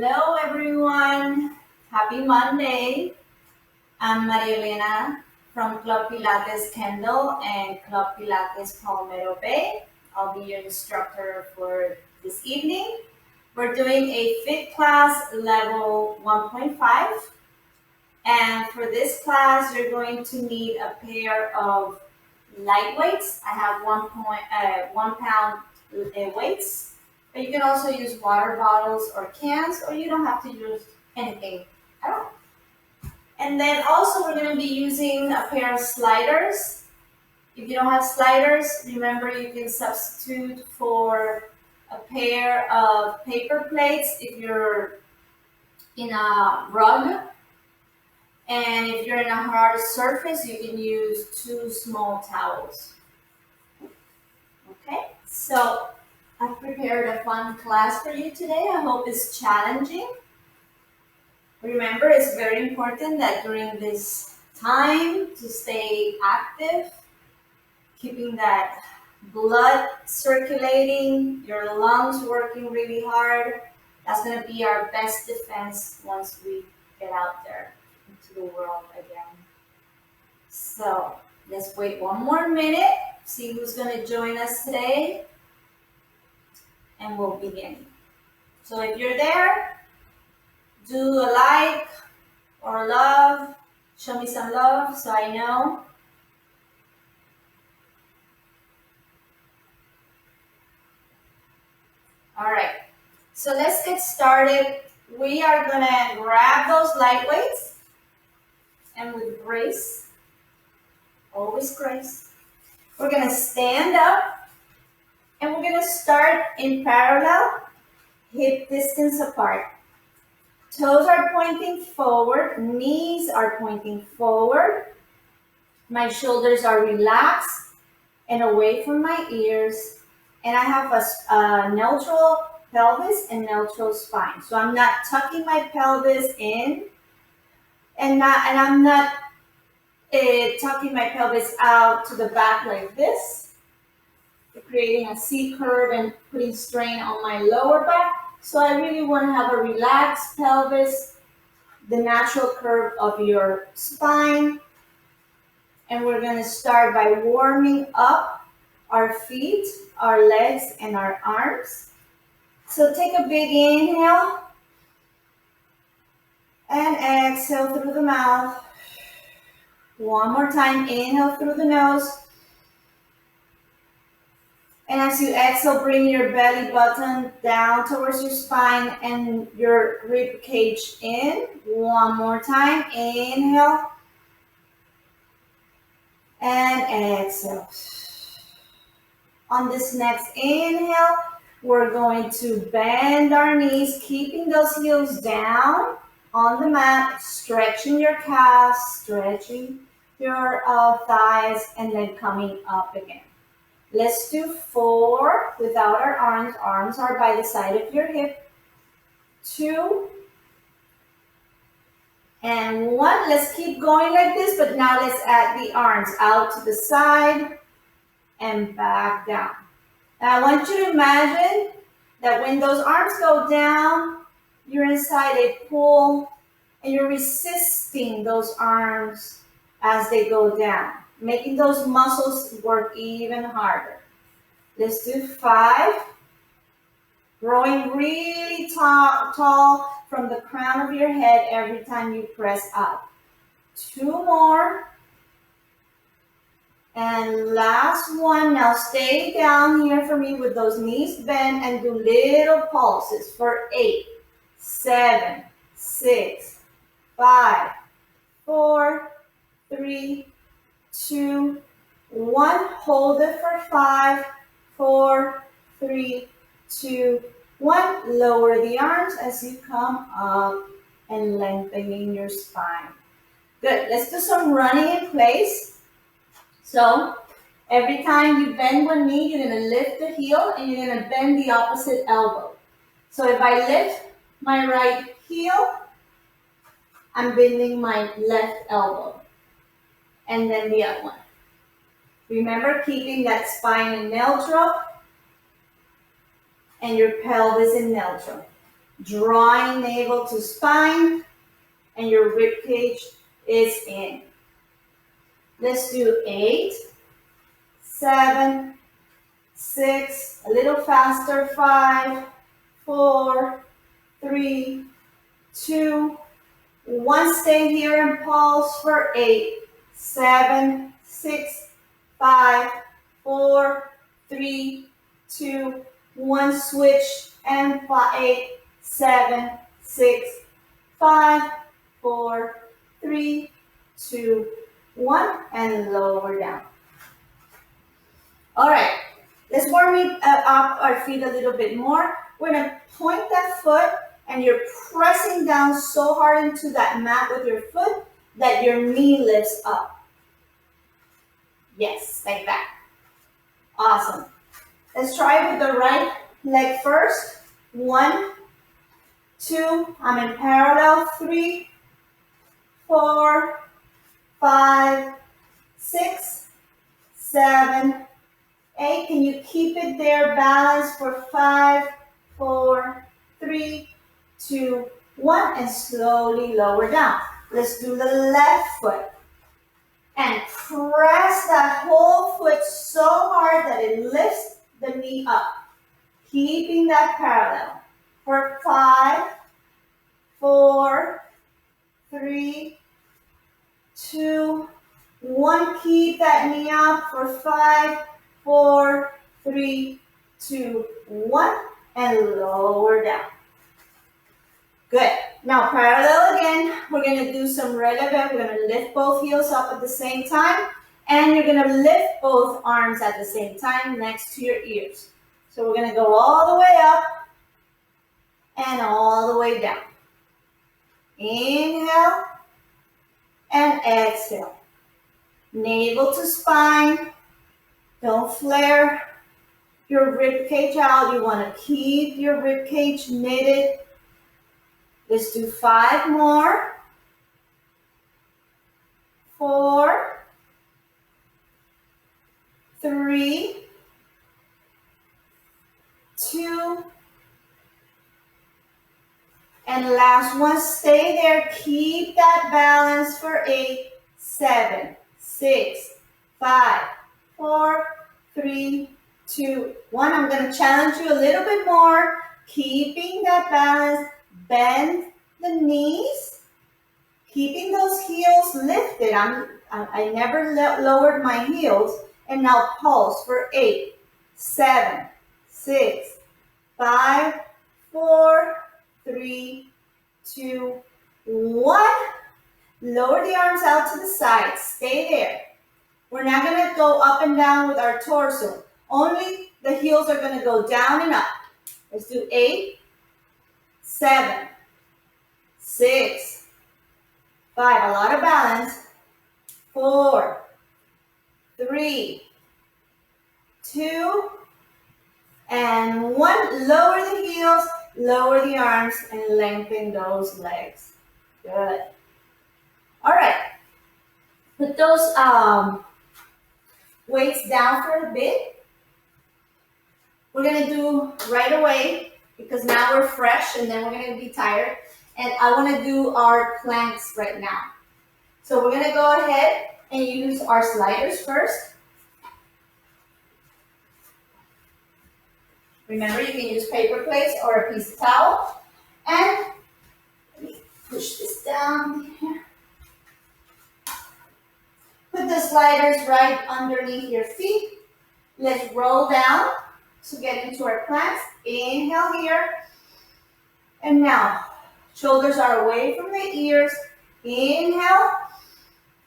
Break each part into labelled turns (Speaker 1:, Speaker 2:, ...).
Speaker 1: Hello, everyone. Happy Monday. I'm Maria Elena from Club Pilates Kendall and Club Pilates Palmetto Bay. I'll be your instructor for this evening. We're doing a fit class level 1.5. And for this class, you're going to need a pair of light weights. I have 1 pound weights, but you can also use water bottles or cans, or you don't have to use anything at all. And then also we're going to be using a pair of sliders. If you don't have sliders, remember you can substitute for a pair of paper plates if you're in a rug. And if you're in a hard surface, you can use 2 small towels. Okay, so I've prepared a fun class for you today. I hope it's challenging. Remember, it's very important that during this time to stay active, keeping that blood circulating, your lungs working really hard. That's going to be our best defense once we get out there into the world again. So let's wait one more minute, see who's going to join us today, and we'll begin. So if you're there, do a like or love, show me some love so I know. All right, so let's get started. We are gonna grab those light weights and with grace, always grace, we're gonna stand up and we're gonna start in parallel, hip distance apart. Toes are pointing forward, knees are pointing forward. My shoulders are relaxed and away from my ears. And I have a neutral pelvis and neutral spine. So I'm not tucking my pelvis in and I'm not tucking my pelvis out to the back like this, creating a C curve and putting strain on my lower back. So I really want to have a relaxed pelvis, the natural curve of your spine. And we're going to start by warming up our feet, our legs, and our arms. So take a big inhale and exhale through the mouth. One more time, inhale through the nose. And as you exhale, bring your belly button down towards your spine and your rib cage in. One more time, inhale and exhale. On this next inhale, we're going to bend our knees, keeping those heels down on the mat, stretching your calves, stretching your thighs, and then coming up again. Let's do 4 without our arms. Arms are by the side of your hip. 2 and 1. Let's keep going like this, but now let's add the arms out to the side and back down. Now I want you to imagine that when those arms go down, you're inside a pool and you're resisting those arms as they go down, making those muscles work even harder. Let's do 5. Growing really tall from the crown of your head every time you press up. 2 more. And last one. Now stay down here for me with those knees bent and do little pulses for 8, 7, 6, 5, 4, 3, 2, 1. Hold it for 5, 4, 3, 2, 1. Lower the arms as you come up and lengthening your spine. Good. Let's do some running in place. So every time you bend one knee, you're going to lift the heel and you're going to bend the opposite elbow. So if I lift my right heel, I'm bending my left elbow. And then the other one. Remember, keeping that spine in neutral and your pelvis in neutral. drawing navel to spine, and your rib cage is in. Let's do 8, 7, 6, a little faster, 5, 4, 3, 2, 1. Stay here and pulse for 8, 7, 6, 5, 4, 3, 2, 1. Switch and 8, 7, 6, 5, 4, 3, 2, 1, and lower down. All right, let's warm up our feet a little bit more. We're gonna point that foot and you're pressing down so hard into that mat with your foot that your knee lifts up. Yes, like that. Awesome. Let's try with the right leg first. 1, 2, I'm in parallel. 3, 4, 5, 6, 7, 8. Can you keep it there? Balance for 5, 4, 3, 2, 1, and slowly lower down. Let's do the left foot. And press that whole foot so hard that it lifts the knee up. Keeping that parallel. For 5, 4, 3, 2, 1. Keep that knee up for 5, 4, 3, 2, 1, and lower down. Good. Now parallel again. We're going to do some releve. We're going to lift both heels up at the same time. And you're going to lift both arms at the same time next to your ears. So we're going to go all the way up and all the way down. Inhale and exhale. Navel to spine. Don't flare your rib cage out. You want to keep your rib cage knitted. Let's do 5 more. 4, 3, 2, and last one. Stay there. Keep that balance for 8, 7, 6, 5, 4, 3, 2, 1. I'm going to challenge you a little bit more. Keeping that balance. Bend the knees. Keeping those heels lifted. I never lowered my heels. And now pulse for 8, 7, 6, 5, 4, 3, 2, 1. Lower the arms out to the side. Stay there. We're not going to go up and down with our torso. Only the heels are going to go down and up. Let's do 8, 7, 6, 5. A lot of balance. 4, 3, 2, and 1. Lower the heels, lower the arms, and lengthen those legs. Good. All right. Put those weights down for a bit. We're going to do right away because now we're fresh and then we're going to be tired. And I want to do our planks right now. So we're going to go ahead and use our sliders first. Remember, you can use paper plates or a piece of towel. And let me push this down here. Put the sliders right underneath your feet. Let's roll down to get into our planks. Inhale here. And now, shoulders are away from the ears. Inhale.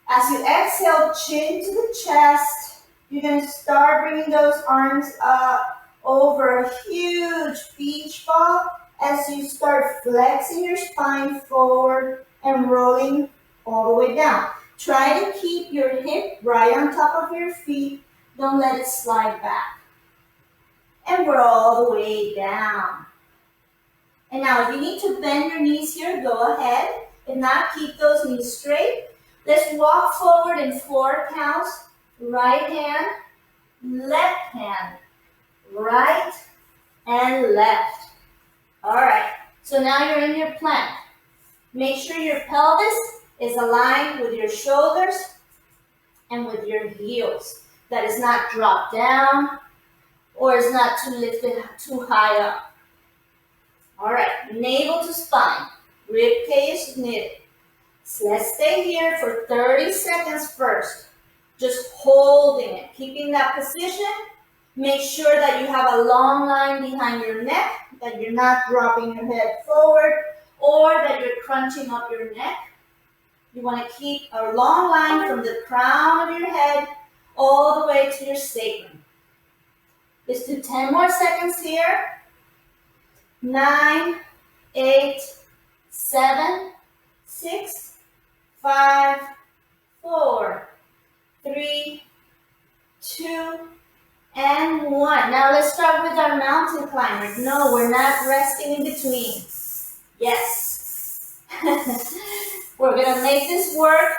Speaker 1: As you exhale, chin to the chest. You're going to start bringing those arms up over a huge beach ball as you start flexing your spine forward and rolling all the way down. Try to keep your hip right on top of your feet. Don't let it slide back. And we're all the way down. And now if you need to bend your knees here, go ahead. If not, keep those knees straight. Let's walk forward in 4 counts. Right hand, left hand, right and left. All right. So now you're in your plank. Make sure your pelvis is aligned with your shoulders and with your heels. That is not dropped down or is not too lifted too high up. All right, navel to spine, rib cage knitted. So let's stay here for 30 seconds first. Just holding it, keeping that position. Make sure that you have a long line behind your neck, that you're not dropping your head forward or that you're crunching up your neck. You want to keep a long line from the crown of your head all the way to your sacrum. Let's do 10 more seconds here. 9, 8, 7, 6, 5, 4, 3, 2, and 1. Now let's start with our mountain climber. No, we're not resting in between. Yes. We're going to make this work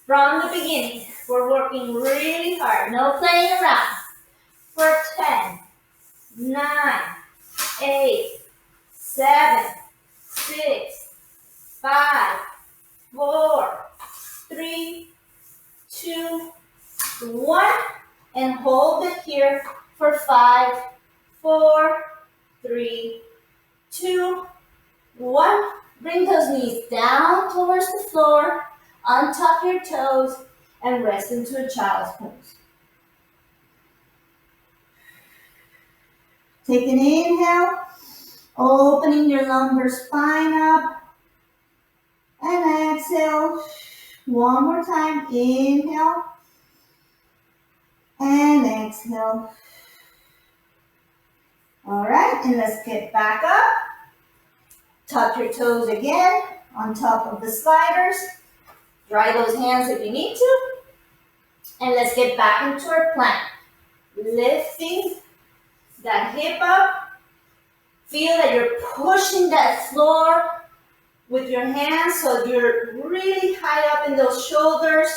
Speaker 1: from the beginning. We're working really hard. No playing around. For 10, 9, 8, 7, 6, 5, 4, 3, 2, 1. And hold it here for 5, 4, 3, 2, 1. Bring those knees down towards the floor, untuck your toes, and rest into a child's pose. Take an inhale, opening your lumbar spine up, and exhale. One more time, inhale, and exhale. All right, and let's get back up. Tuck your toes again on top of the sliders. Dry those hands if you need to. And let's get back into our plank. Lifting that hip up. Feel that you're pushing that floor with your hands so you're really high up in those shoulders.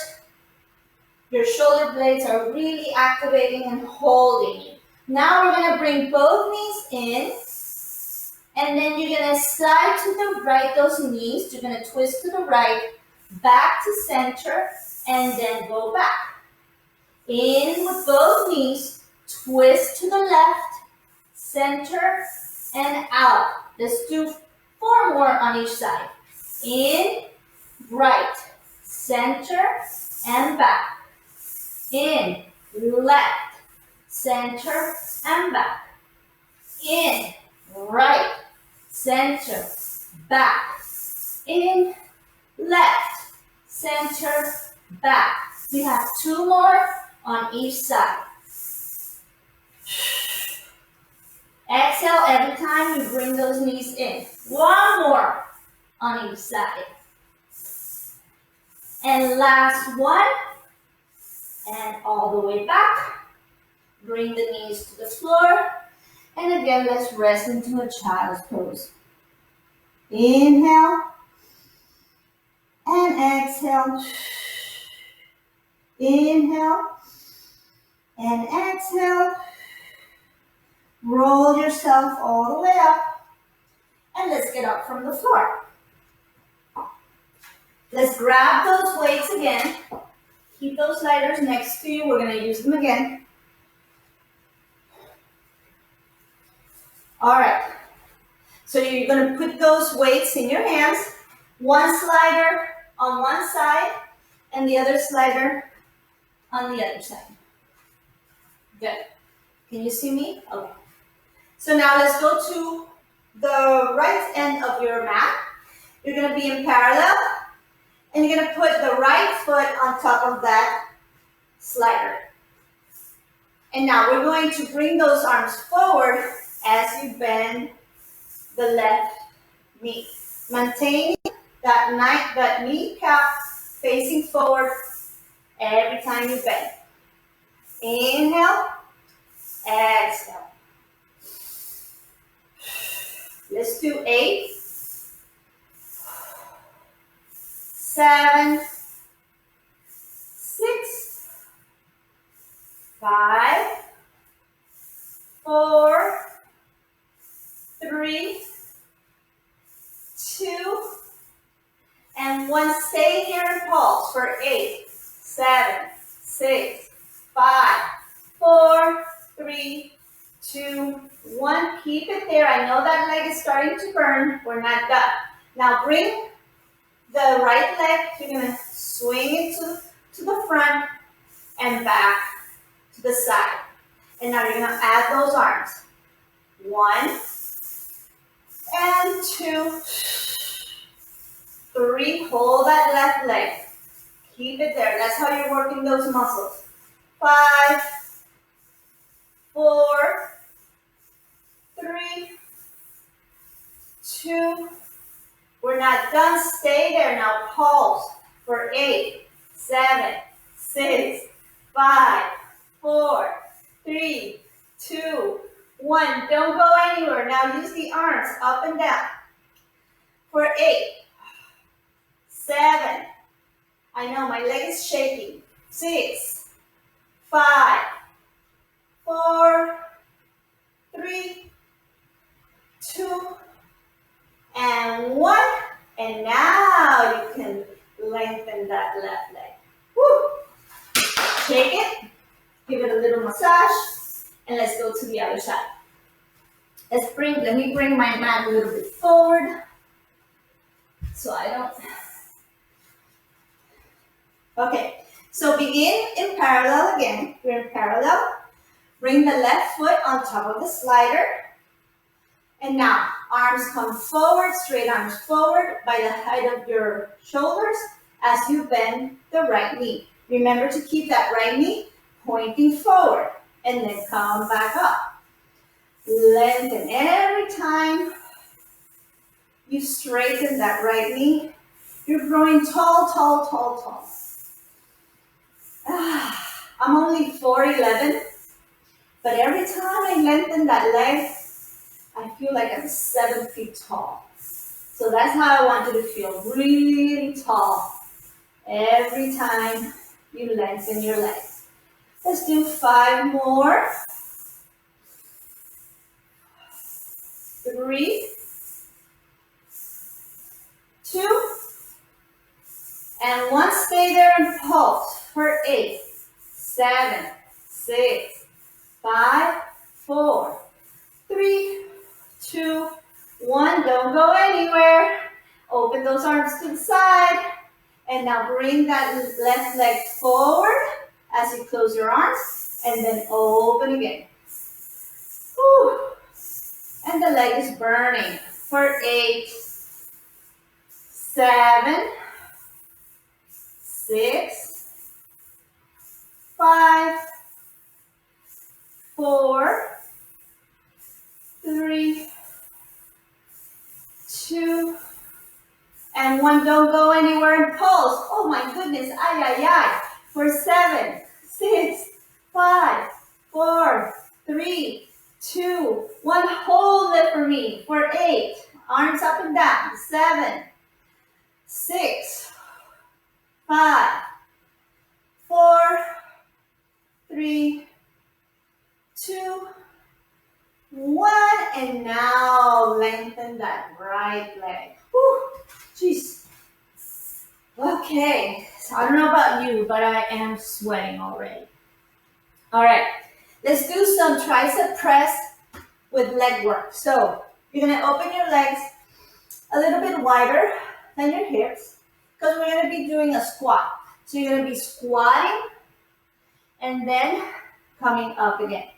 Speaker 1: Your shoulder blades are really activating and holding you. Now we're going to bring both knees in. And then you're going to slide to the right, those knees. You're going to twist to the right, back to center, and then go back. In with both knees, twist to the left, center, and out. Let's do 4 more on each side. In, right, center, and back. In, left, center, and back. In, right, center, back. In, left, center, back. We have 2 more on each side. Exhale every time you bring those knees in. 1 more on each side. And last one. And all the way back. Bring the knees to the floor. And again, let's rest into a child's pose. Inhale. And exhale. Inhale. And exhale. Roll yourself all the way up. And let's get up from the floor. Let's grab those weights again. Keep those sliders next to you. We're going to use them again. All right. So you're going to put those weights in your hands. One slider on one side and the other slider on the other side. Good. Can you see me? Okay. So now let's go to the right end of your mat. You're going to be in parallel. And you're going to put the right foot on top of that slider. And now we're going to bring those arms forward as you bend the left knee. Maintaining that kneecap facing forward every time you bend. Inhale, exhale. Let's do 8, 7, 6, 5, 4, 3, 2, and 1. Stay here and pulse for 8, 7, 6, 5, 4, 3, 2, 1. Keep it there. I know that leg is starting to burn. We're not done. Now bring the right leg. You're going to swing it to the front and back to the side. And now you're going to add those arms. 1 and 2, 3. Hold that left leg. Keep it there. That's how you're working those muscles. 5, 4, 3, 2. We're not done. Stay there. Now pulse for 8, 7, 6, 5, 4, 3, 2, 1. Don't go anywhere. Now use the arms up and down. For 8, 7. I know my leg is shaking. 6, 5, 4, 3, 2, and 1. And now you can lengthen that left leg. Woo. Take it, give it a little massage, and let's go to the other side. Let me bring my mat a little bit forward so I don't. Okay, so begin in parallel again. We're in parallel. Bring the left foot on top of the slider. And now, arms come forward, straight arms forward by the height of your shoulders as you bend the right knee. Remember to keep that right knee pointing forward and then come back up. Lengthen every time you straighten that right knee. You're growing tall, tall, tall, tall. I'm only 4'11", but every time I lengthen that leg, I feel like I'm 7 feet tall. So that's how I want you to feel, really tall every time you lengthen your legs. Let's do 5 more. 3, 2, and 1. Stay there and pulse for 8, 7, 6, 5, 4, 3, 2, 1. Don't go anywhere. Open those arms to the side. And now bring that left leg forward as you close your arms. And then open again. Whew. And the leg is burning for 8, 7, 6, 5, 4, 3, 2, and 1. Don't go anywhere and pulse. Oh my goodness, ay, ay, ay. For 7, 6, 5, 4, 3, 2, 1. Hold it for me. For 8, arms up and down. 7, 6, 5, 4, 3, 2, 1. And now lengthen that right leg. Whew. Jeez. Okay, so I don't know about you, but I am sweating already. All right, let's do some tricep press with leg work. So you're gonna open your legs a little bit wider than your hips because we're gonna be doing a squat. So you're gonna be squatting and then coming up again.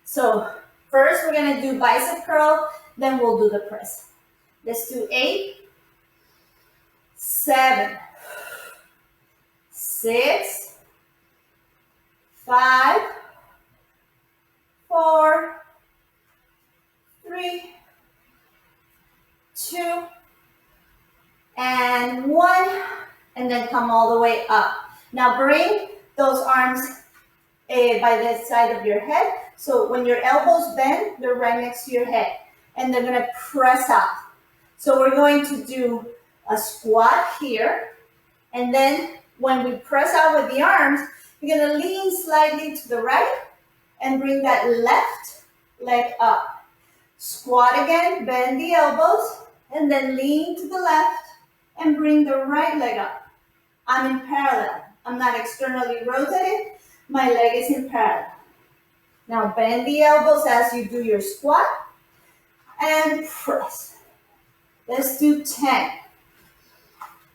Speaker 1: So first we're gonna do bicep curl, then we'll do the press. Let's do 8, 7, 6, 5, 4, 3, 2, and 1, and then come all the way up. Now bring those arms by the side of your head. So when your elbows bend, they're right next to your head, and they're gonna press out. So we're going to do a squat here, and then when we press out with the arms, you're gonna lean slightly to the right and bring that left leg up. Squat again, bend the elbows, And then lean to the left and bring the right leg up. I'm in parallel. I'm not externally rotated. My leg is in parallel. Now bend the elbows as you do your squat and press. Let's do 10,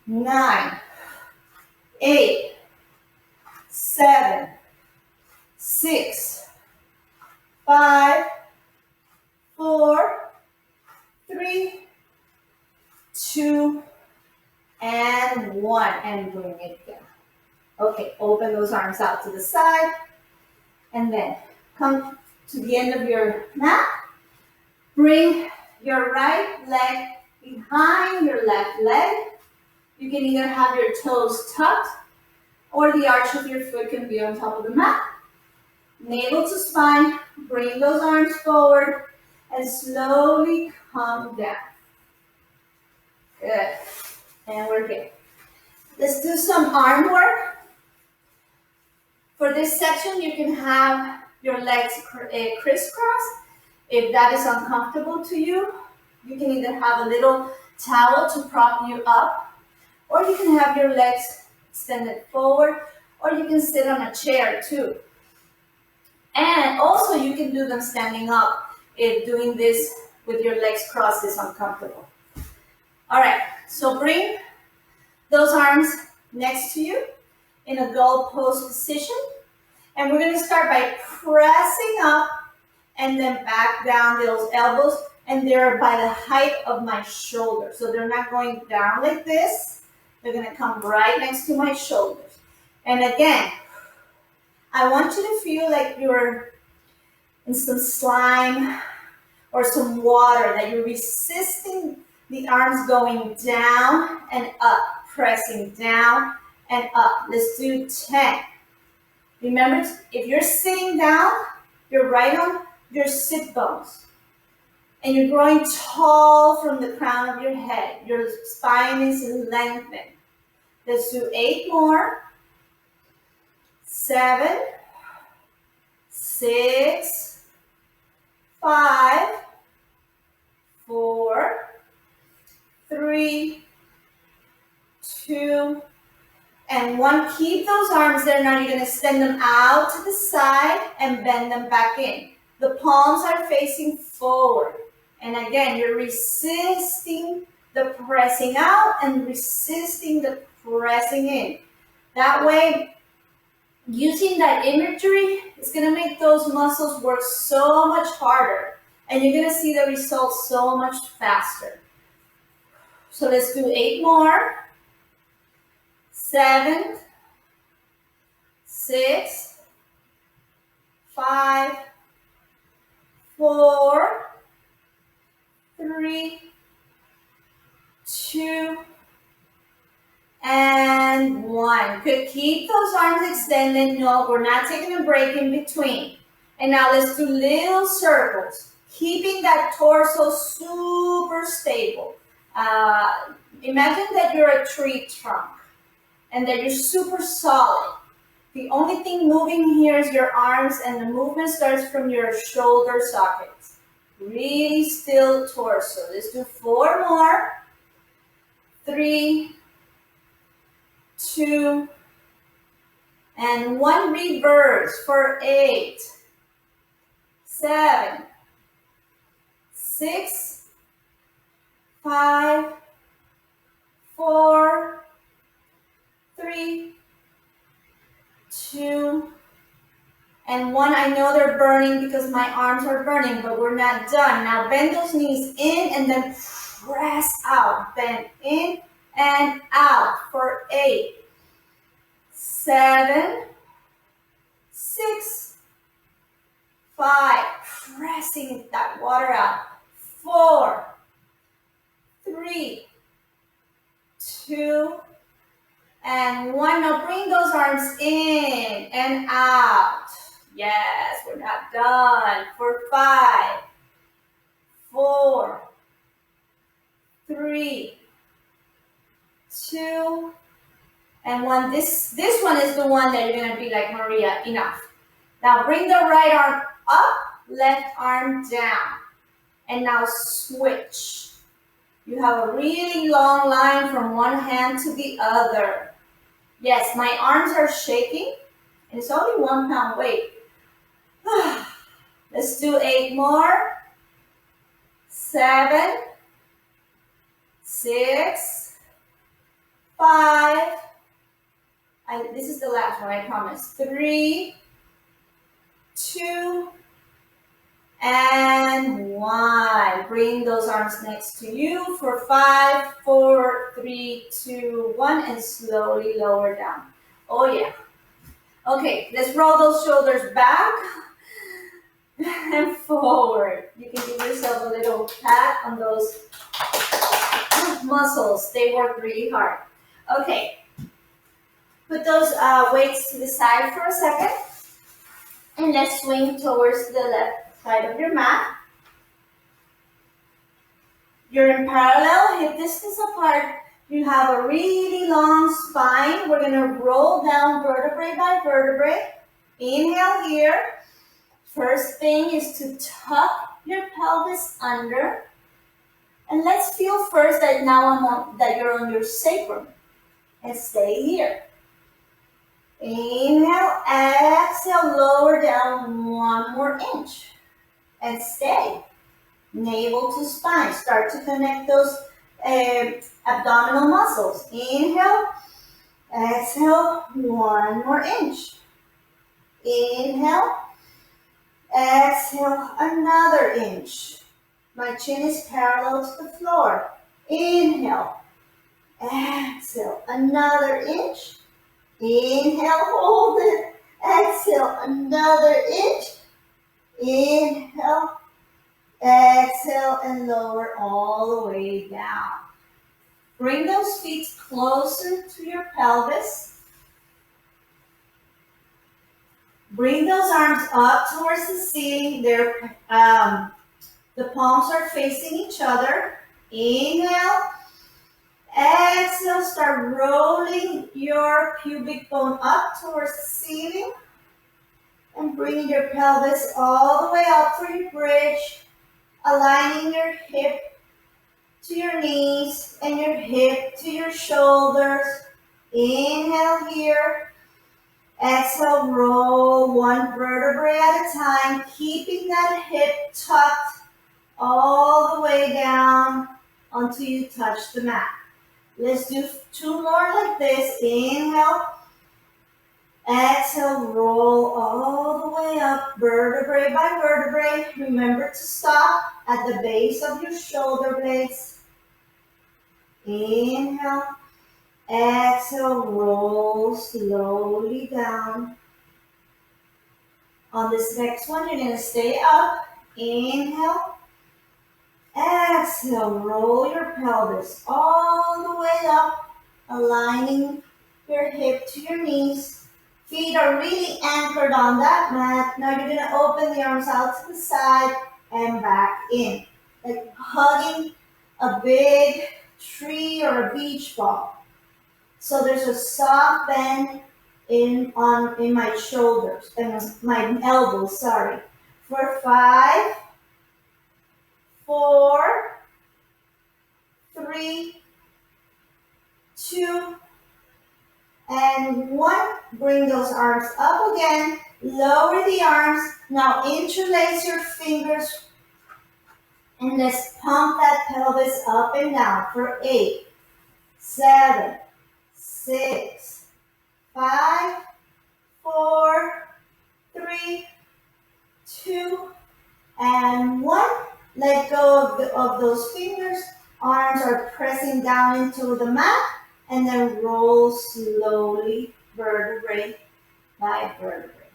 Speaker 1: 9, 8, 7, 6, 5, 4, 3, 2, and 1. And bring it down. Okay, open those arms out to the side. And then come to the end of your mat. Bring your right leg behind your left leg. You can either have your toes tucked or the arch of your foot can be on top of the mat. Navel to spine, bring those arms forward and slowly come down. Good. And we're good. Let's do some arm work. For this section, you can have your legs crisscross. If that is uncomfortable to you, you can either have a little towel to prop you up, or you can have your legs extended forward, or you can sit on a chair too. And also you can do them standing up if doing this with your legs crossed is uncomfortable. All right, so bring those arms next to you in a goal pose position. And we're going to start by pressing up and then back down those elbows. And they're by the height of my shoulder. So they're not going down like this. They're going to come right next to my shoulders. And again, I want you to feel like you're in some slime or some water, that you're resisting the arms going down and up, pressing down and up. Let's do 10. Remember, if you're sitting down, you're right on your sit bones. And you're growing tall from the crown of your head. Your spine is lengthened. Let's do 8 more. 7, 6, 5, 4, 3, 2, and 1. Keep those arms there. Now you're going to extend them out to the side and bend them back in. The palms are facing forward. And again, you're resisting the pressing out and resisting the pressing in. That way, using that imagery is going to make those muscles work so much harder. And you're going to see the results so much faster. So let's do 8 more. 7, 6, 5, 4, 3, 2, and 1. Good. Keep those arms extended. No, we're not taking a break in between. And now let's do little circles, keeping that torso super stable. Imagine that you're a tree trunk and that you're super solid. The only thing moving here is your arms, and the movement starts from your shoulder sockets. Really still torso. Let's do 4 more. 3, 2, and 1. Reverse for 8, 7, 6, 5, 4, 3, 2, and 1. I know they're burning because my arms are burning, but we're not done. Now bend those knees in and then press out. Bend in and out for 8, 7, 6, 5. Pressing that water out. 4, 3, 2, and 1. Now bring those arms in and out. Yes, we're not done. For 5, 4, 3, 2, and 1. This one is the one that you're going to be like, Maria, enough. Now bring the right arm up, left arm down. And now switch. You have a really long line from one hand to the other. Yes, my arms are shaking, and it's only 1 pound weight. Let's do 8 more. 7, 6, 5. This is the last one, I promise. 3, 2, and 1. Bring those arms next to you for 5, 4, 3, 2, 1, and slowly lower down. Oh yeah. Okay, let's roll those shoulders back and forward. You can give yourself a little pat on those muscles. They work really hard. Okay, put those weights to the side for a second. And let's swing towards the left side of your mat. You're in parallel, hip distance apart. You have a really long spine. We're going to roll down vertebrae by vertebrae. Inhale here. First thing is to tuck your pelvis under. And let's feel first that that you're on your sacrum. And stay here. Inhale, exhale, lower down 1 more inch. And stay. Navel to spine. Start to connect those abdominal muscles. Inhale, exhale, 1 more inch. Inhale, exhale, another inch. My chin is parallel to the floor. Inhale, exhale, another inch. Inhale, hold it. Exhale, another inch. Inhale, exhale, and lower all the way down. Bring those feet closer to your pelvis. Bring those arms up towards the ceiling. The palms are facing each other. Inhale. Exhale, start rolling your pubic bone up towards the ceiling. And bringing your pelvis all the way up for your bridge. Aligning your hip to your knees and your hip to your shoulders. Inhale here. Exhale, roll 1 vertebrae at a time, keeping that hip tucked all the way down until you touch the mat. Let's do 2 more like this. Inhale. Exhale, roll all the way up, vertebrae by vertebrae. Remember to stop at the base of your shoulder blades. Inhale. Exhale, roll slowly down. On this next one, you're going to stay up. Inhale. Exhale, roll your pelvis all the way up, aligning your hip to your knees. Feet are really anchored on that mat. Now you're going to open the arms out to the side and back in. Like hugging a big tree or a beach ball. So there's a soft bend in my shoulders, and my elbows, sorry. For 5, 4, 3, 2, and 1. Bring those arms up again. Lower the arms. Now interlace your fingers. And let's pump that pelvis up and down for 8, 7, 6, 5, 4, 3, 2, and 1. Let go of those fingers. Arms are pressing down into the mat. And then roll slowly, vertebrae by vertebrae.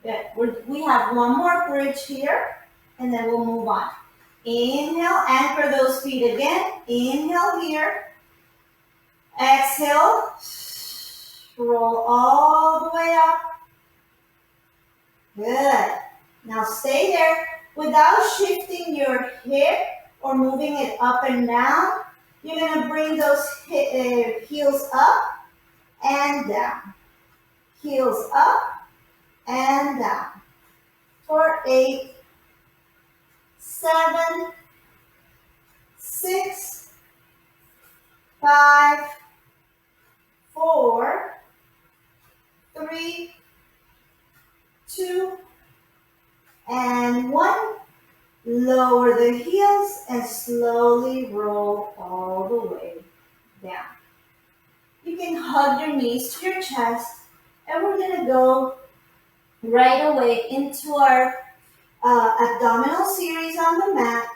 Speaker 1: Good. We have 1 more bridge here, and then we'll move on. Inhale, anchor those feet again. Inhale here. Exhale, roll all the way up. Good. Now stay there without shifting your hip or moving it up and down. You're going to bring those heels up and down. Heels up and down. For 8, 7, 6, 5, 4, 3, 2, and 1. Lower the heels and slowly roll all the way down. You can hug your knees to your chest, and we're going to go right away into our abdominal series on the mat.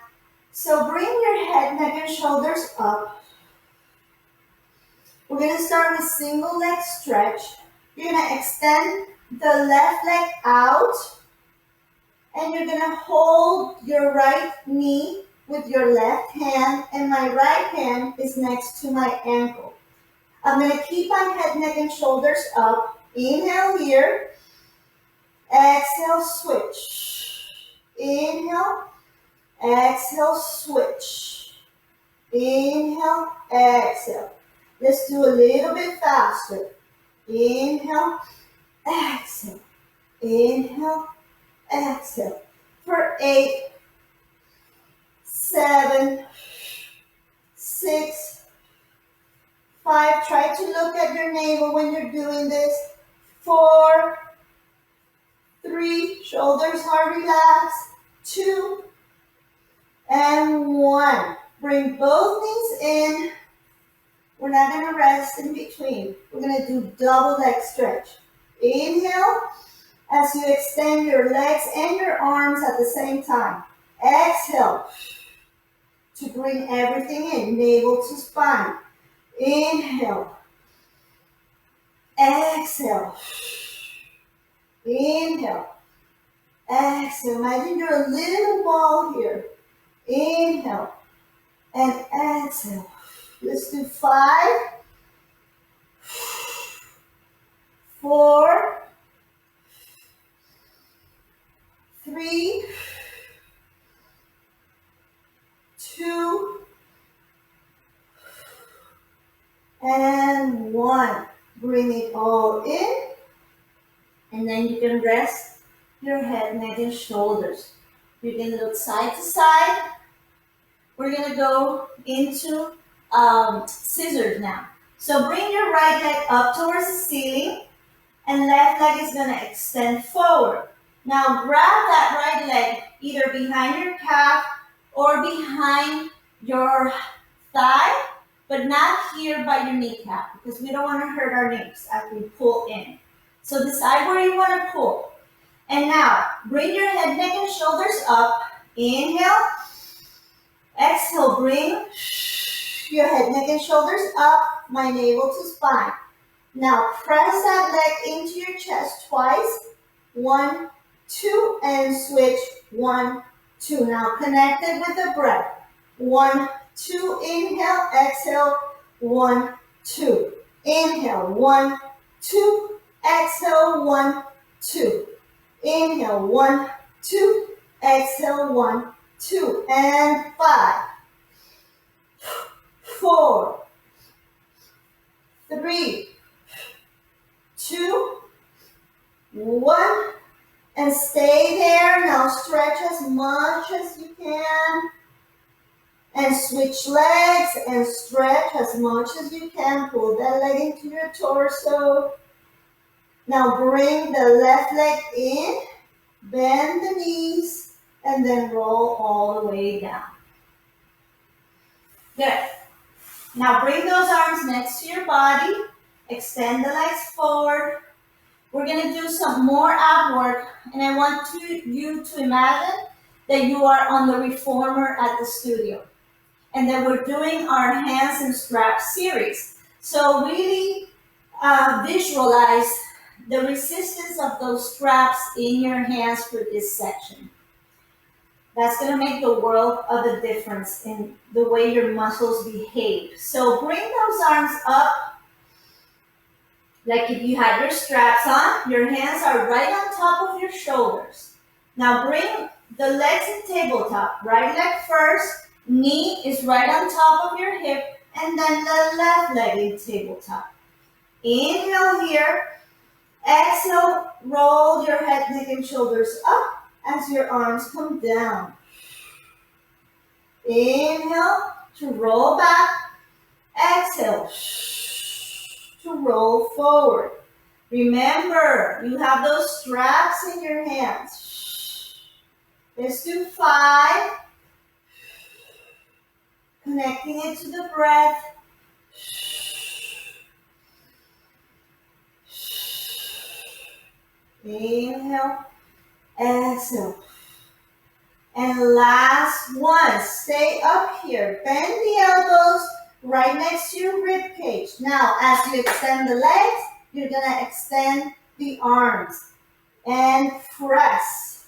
Speaker 1: So bring your head, neck, and shoulders up. We're going to start with single leg stretch. You're going to extend the left leg out, and you're going to hold your right knee with your left hand, and my right hand is next to my ankle. I'm going to keep my head, neck, and shoulders up. Inhale here. Exhale, switch. Inhale. Exhale, switch. Inhale, exhale. Let's do a little bit faster. Inhale, exhale. Inhale, exhale. For 8, 7, 6, 5. Try to look at your navel when you're doing this. 4, 3. Shoulders are relaxed. 2, and 1. Bring both knees in. We're not going to rest in between. We're going to do double leg stretch. Inhale as you extend your legs and your arms at the same time. Exhale to bring everything in, navel to spine. Inhale. Exhale. Inhale. Exhale. Imagine you're a little ball here. Inhale and exhale. Let's do 5, 4, 3, 2, and 1. Bring it all in, and then you can rest your head, neck, and shoulders. You can look side to side. We're going to go into scissors now. So bring your right leg up towards the ceiling, and left leg is going to extend forward. Now grab that right leg either behind your calf or behind your thigh, but not here by your kneecap, because we don't want to hurt our knees as we pull in. So decide where you want to pull. And now bring your head, neck, and shoulders up. Inhale. Exhale, bring your head, neck, and shoulders up, my navel to spine. Now press that leg into your chest twice. 1, 2, and switch. 1, 2. Now connect it with the breath. 1, 2. Inhale, exhale. 1, 2. Inhale. 1, 2. Exhale. 1, 2. Inhale. 1, 2. Exhale. 1, 2. And 5, 4, 3, 2, 1. And stay there. Now stretch as much as you can. And switch legs and stretch as much as you can. Pull that leg into your torso. Now bring the left leg in. Bend the knees. And then roll all the way down. Good. Now bring those arms next to your body. Extend the legs forward. We're going to do some more ab work, and I want you to imagine that you are on the reformer at the studio, and that we're doing our hands and straps series. So really visualize the resistance of those straps in your hands for this section. That's going to make the world of a difference in the way your muscles behave. So bring those arms up. Like if you had your straps on, your hands are right on top of your shoulders. Now bring the legs in tabletop. Right leg first, knee is right on top of your hip, and then the left leg in tabletop. Inhale here. Exhale, roll your head, neck, and shoulders up as your arms come down. Inhale. to roll back. Exhale to roll forward. Remember, you have those straps in your hands. Let's do 5. Connecting it to the breath. Inhale, exhale. And last one, stay up here. Bend the elbows right next to your rib cage. Now, as you extend the legs, you're gonna extend the arms and press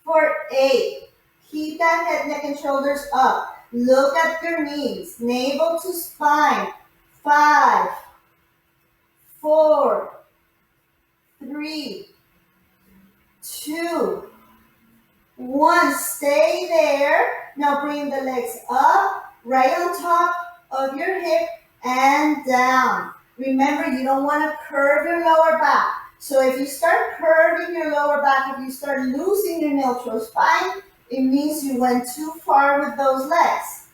Speaker 1: for 8. Keep that head, neck, and shoulders up. Look at your knees, navel to spine. 5, 4, 3, 2, 1. Stay there. Now bring the legs up, right on top of your hip and down. Remember, you don't want to curve your lower back. So if you start curving your lower back, if you start losing your neutral spine, it means you went too far with those legs.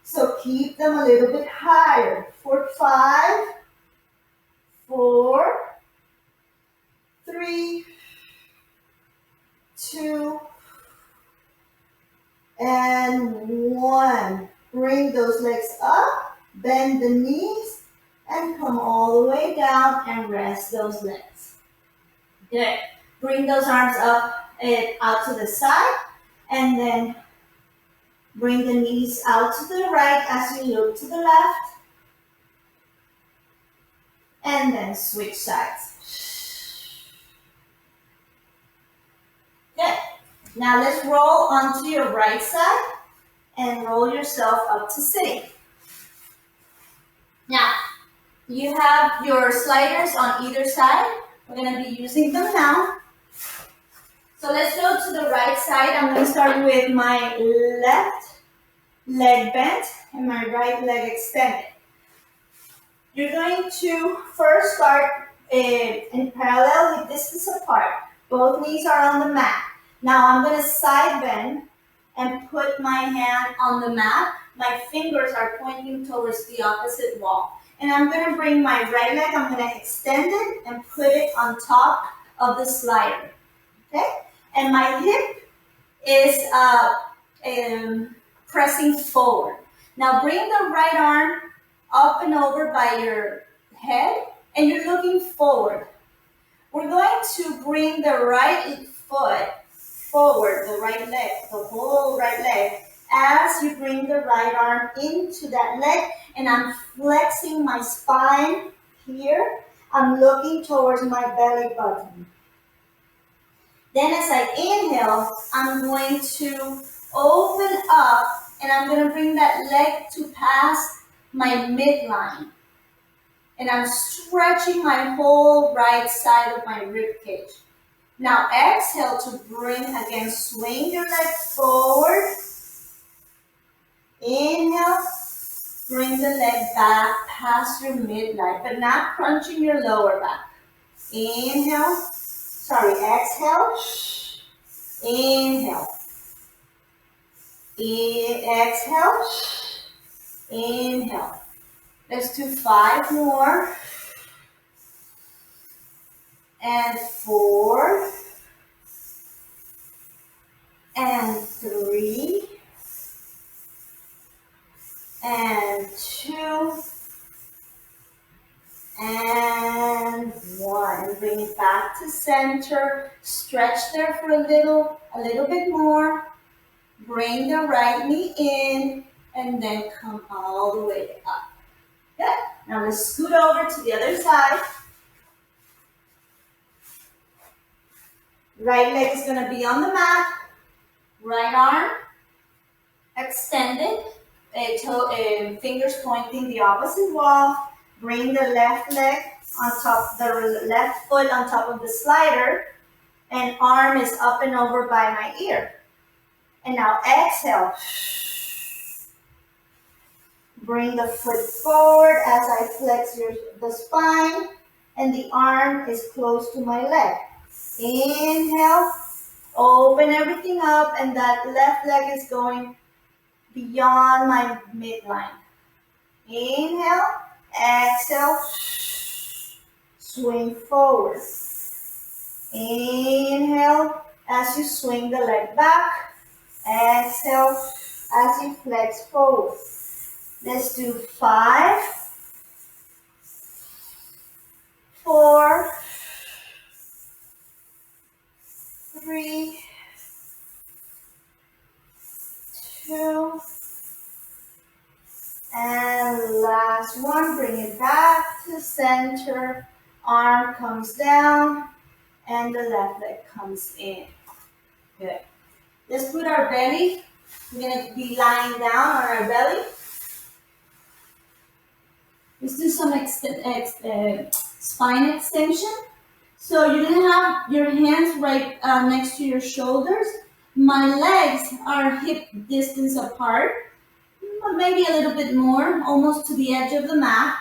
Speaker 1: So keep them a little bit higher. For 5, 4, 3, 2, and 1. Bring those legs up, bend the knees, and come all the way down and rest those legs. Good. Bring those arms up and out to the side, and then bring the knees out to the right as you look to the left, and then switch sides. Good. Now let's roll onto your right side and roll yourself up to sitting. Now, you have your sliders on either side. We're going to be using them now. So let's go to the right side. I'm going to start with my left leg bent and my right leg extended. You're going to first start in parallel, hip distance apart. Both knees are on the mat. Now I'm going to side bend and put my hand on the mat. My fingers are pointing towards the opposite wall. And I'm going to bring my right leg, I'm going to extend it and put it on top of the slider. Okay? And my hip is pressing forward. Now bring the right arm up and over by your head and you're looking forward. We're going to bring the right foot forward, the right leg, the whole right leg, as you bring the right arm into that leg, and I'm flexing my spine here. I'm looking towards my belly button. Then as I inhale, I'm going to open up, and I'm going to bring that leg to pass my midline. And I'm stretching my whole right side of my rib cage. Now exhale to bring, again, swing your leg forward. Inhale, bring the leg back past your midline, but not crunching your lower back. Exhale. Inhale. Exhale. Inhale. Let's do 5 more. And 4. And 3. And 2. And 1. Bring it back to center. Stretch there for a little bit more. Bring the right knee in and then come all the way up. Good. Now let's scoot over to the other side. Right leg is going to be on the mat. Right arm extended. Fingers pointing the opposite wall. Bring the left leg on top, the left foot on top of the slider, and arm is up and over by my ear. And now exhale. Bring the foot forward as I flex the spine, and the arm is close to my leg. Inhale, open everything up, and that left leg is going beyond my midline. Inhale, exhale, swing forward. Inhale as you swing the leg back. Exhale as you flex forward. Let's do 5, 4, 3, 2, and last one. Bring it back to center. Arm comes down and the left leg comes in. Good. Let's put our belly. We're going to be lying down on our belly. Let's do some spine extension. So you're going to have your hands right next to your shoulders. My legs are hip distance apart, maybe a little bit more, almost to the edge of the mat.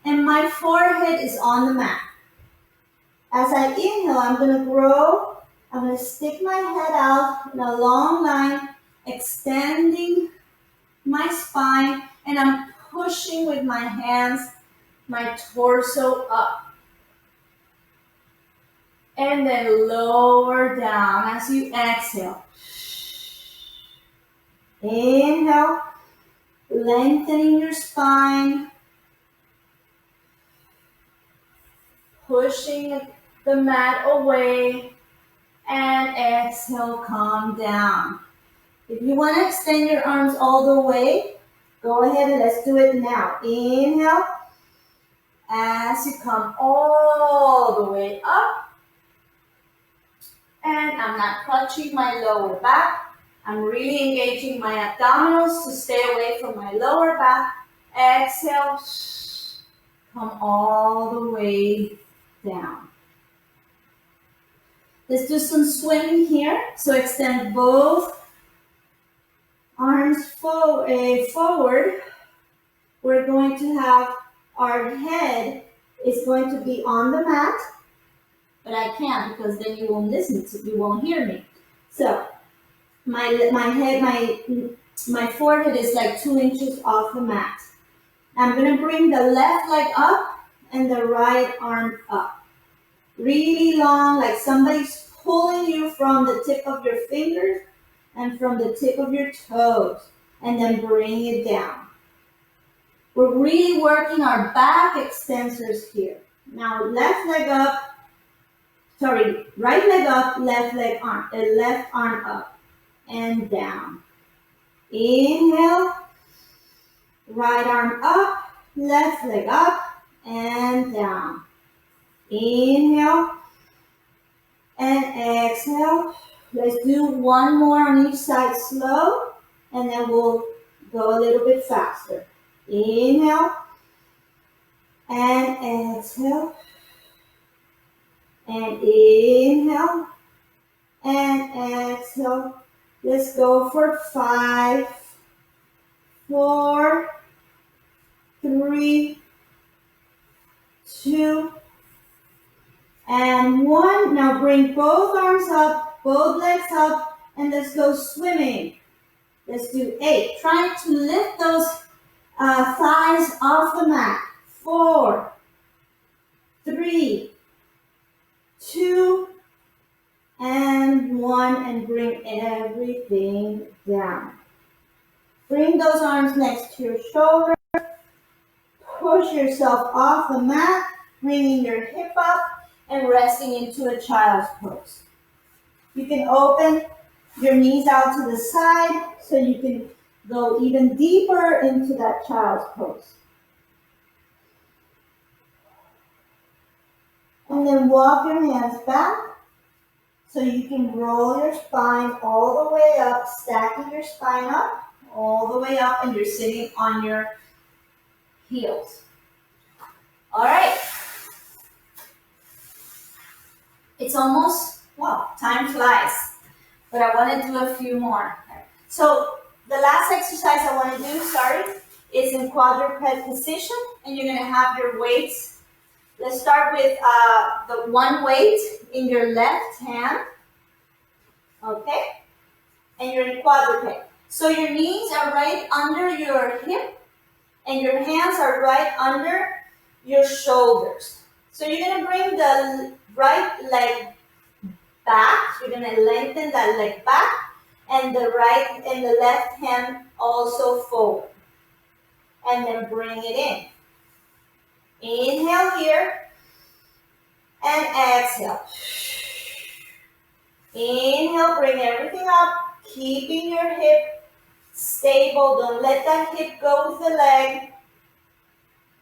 Speaker 1: And my forehead is on the mat. As I inhale, I'm going to grow. I'm going to stick my head out in a long line, extending my spine, and I'm pushing with my hands, my torso up. And then lower down as you exhale. Inhale, lengthening your spine, pushing the mat away, and exhale, calm down. If you want to extend your arms all the way, go ahead and let's do it now. Inhale, as you come all the way up. And I'm not clutching my lower back. I'm really engaging my abdominals to stay away from my lower back. Exhale, come all the way down. Let's do some swimming here. So extend both arms forward. We're going to have our head is going to be on the mat. But I can't because then you won't listen to, you won't hear me. So my forehead is like 2 inches off the mat. I'm going to bring the left leg up and the right arm up. Really long, like somebody's pulling you from the tip of your fingers and from the tip of your toes, and then bring it down. We're really working our back extensors here. Now right leg up, left arm up and down. Inhale, right arm up, left leg up and down. Inhale and exhale. Let's do one more on each side slow, and then we'll go a little bit faster. Inhale and exhale. And inhale and exhale. Let's go for 5, 4, 3, 2, and 1. Now bring both arms up, both legs up, and let's go swimming. Let's do 8. Trying to lift those thighs off the mat. 4, 3, 2, and 1, and bring everything down. Bring those arms next to your shoulder. Push yourself off the mat, bringing your hip up and resting into a child's pose. You can open your knees out to the side so you can go even deeper into that child's pose. And then walk your hands back so you can roll your spine all the way up, stacking your spine up all the way up, and you're sitting on your heels. All right. It's almost, wow, time flies, but I want to do a few more. So the last exercise I want to do, is in quadruped position, and you're going to have your weights. Let's start with the one weight in your left hand, okay? And you're in quadruped. So your knees are right under your hip and your hands are right under your shoulders. So you're gonna bring the right leg back. You're gonna lengthen that leg back and the right and the left hand also forward. And then bring it in. Inhale here and exhale. Inhale, bring everything up, keeping your hip stable. Don't let that hip go with the leg.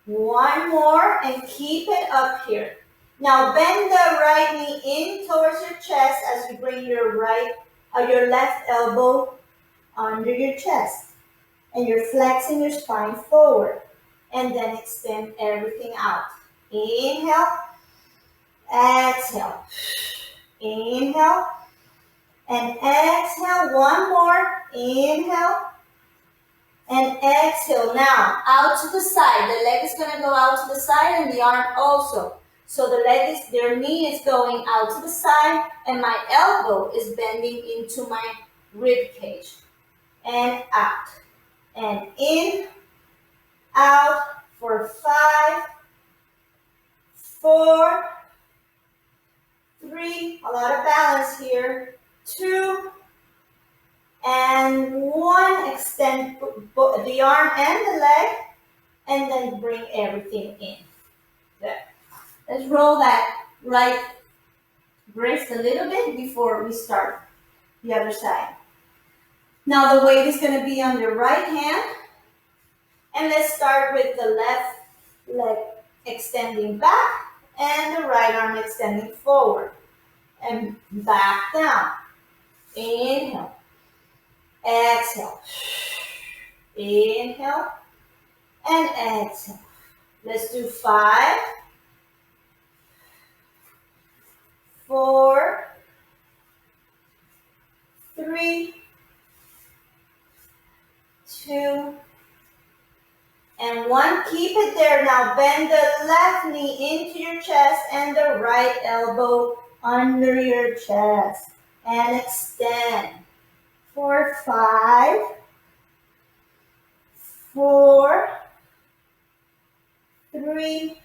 Speaker 1: One more and keep it up here. Now bend the right knee in towards your chest as you bring your left elbow under your chest. And you're flexing your spine forward. And then extend everything out. Inhale, exhale. Inhale, and exhale. One more. Inhale, and exhale. Now, out to the side. The leg is going to go out to the side and the arm also. So their knee is going out to the side and my elbow is bending into my rib cage. And out. And in, out for 5, 4, 3, a lot of balance here, 2, and 1. Extend the arm and the leg, and then bring everything in. There. Let's roll that right wrist a little bit before we start the other side. Now the weight is going to be on your right hand, and let's start with the left leg extending back and the right arm extending forward and back down. Inhale, exhale, inhale, and exhale. Let's do 5, 4, 3, 2, and 1. Keep it there. Now bend the left knee into your chest and the right elbow under your chest. And extend for 5, 4, 3,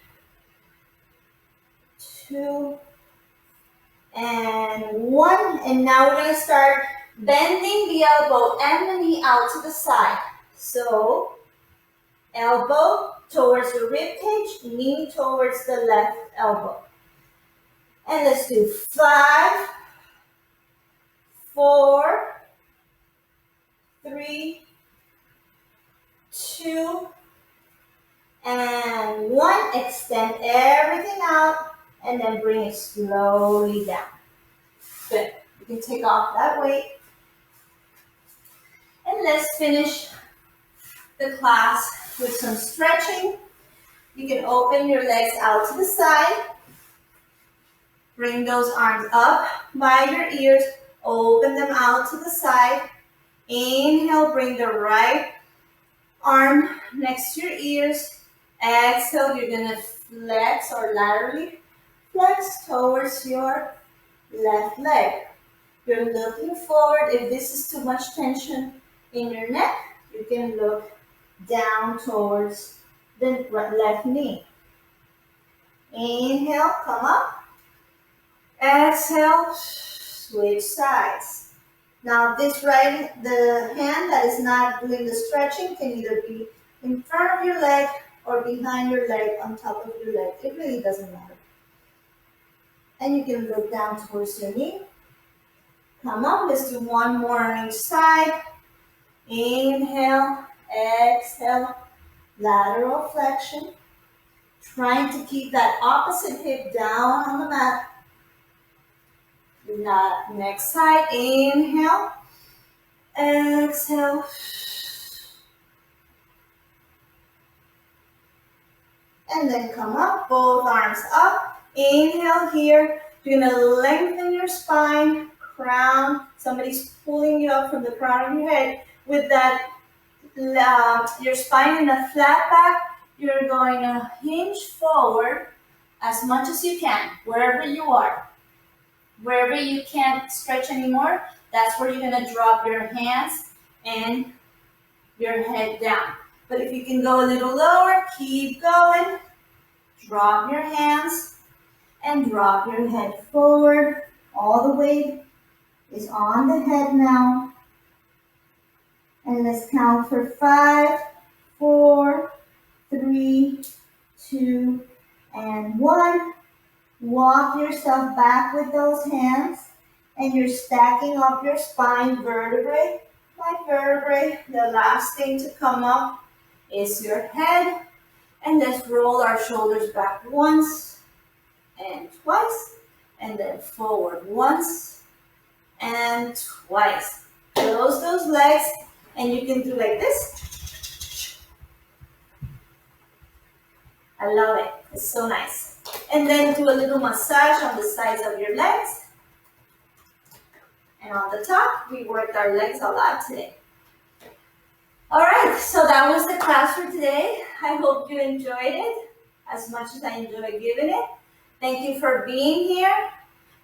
Speaker 1: 2, and 1. And now we're going to start bending the elbow and the knee out to the side. So elbow towards the rib cage, knee towards the left elbow. And let's do 5, 4, 3, 2, and 1. Extend everything out and then bring it slowly down. Good. You can take off that weight. And let's finish the class with some stretching. You can open your legs out to the side. Bring those arms up by your ears. Open them out to the side. Inhale, bring the right arm next to your ears. Exhale, you're going to flex or laterally flex towards your left leg. You're looking forward. If this is too much tension in your neck, you can look down towards the left knee. Inhale, come up. Exhale, switch sides. Now the hand that is not doing the stretching can either be in front of your leg or behind your leg, on top of your leg. It really doesn't matter. And you can look down towards your knee. Come up, let's do one more on each side. Inhale, exhale, lateral flexion. Trying to keep that opposite hip down on the mat. Next side, inhale, exhale. And then come up, both arms up. Inhale here. You're going to lengthen your spine, crown. Somebody's pulling you up from the crown of your head. With that, your spine in a flat back, you're going to hinge forward as much as you can, wherever you are. Wherever you can't stretch anymore, that's where you're going to drop your hands and your head down. But if you can go a little lower, keep going. Drop your hands and drop your head forward. All the weight is on the head now. And let's count for 5, 4, 3, 2, and 1. Walk yourself back with those hands, and you're stacking up your spine vertebrae by vertebrae. The last thing to come up is your head. And let's roll our shoulders back once and twice, and then forward once and twice. Close those legs, and you can do like this. I love it. It's so nice. And then do a little massage on the sides of your legs. And on the top, we worked our legs a lot today. All right, so that was the class for today. I hope you enjoyed it as much as I enjoyed giving it. Thank you for being here.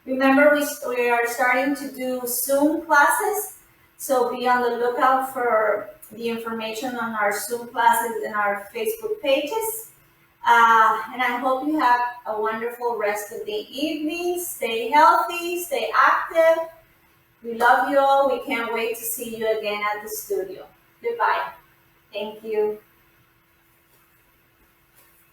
Speaker 1: Remember, we are starting to do Zoom classes, so be on the lookout for the information on our Zoom classes and our Facebook pages. And I hope you have a wonderful rest of the evening. Stay healthy, stay active. We love you all. We can't wait to see you again at the studio. Goodbye. Thank you.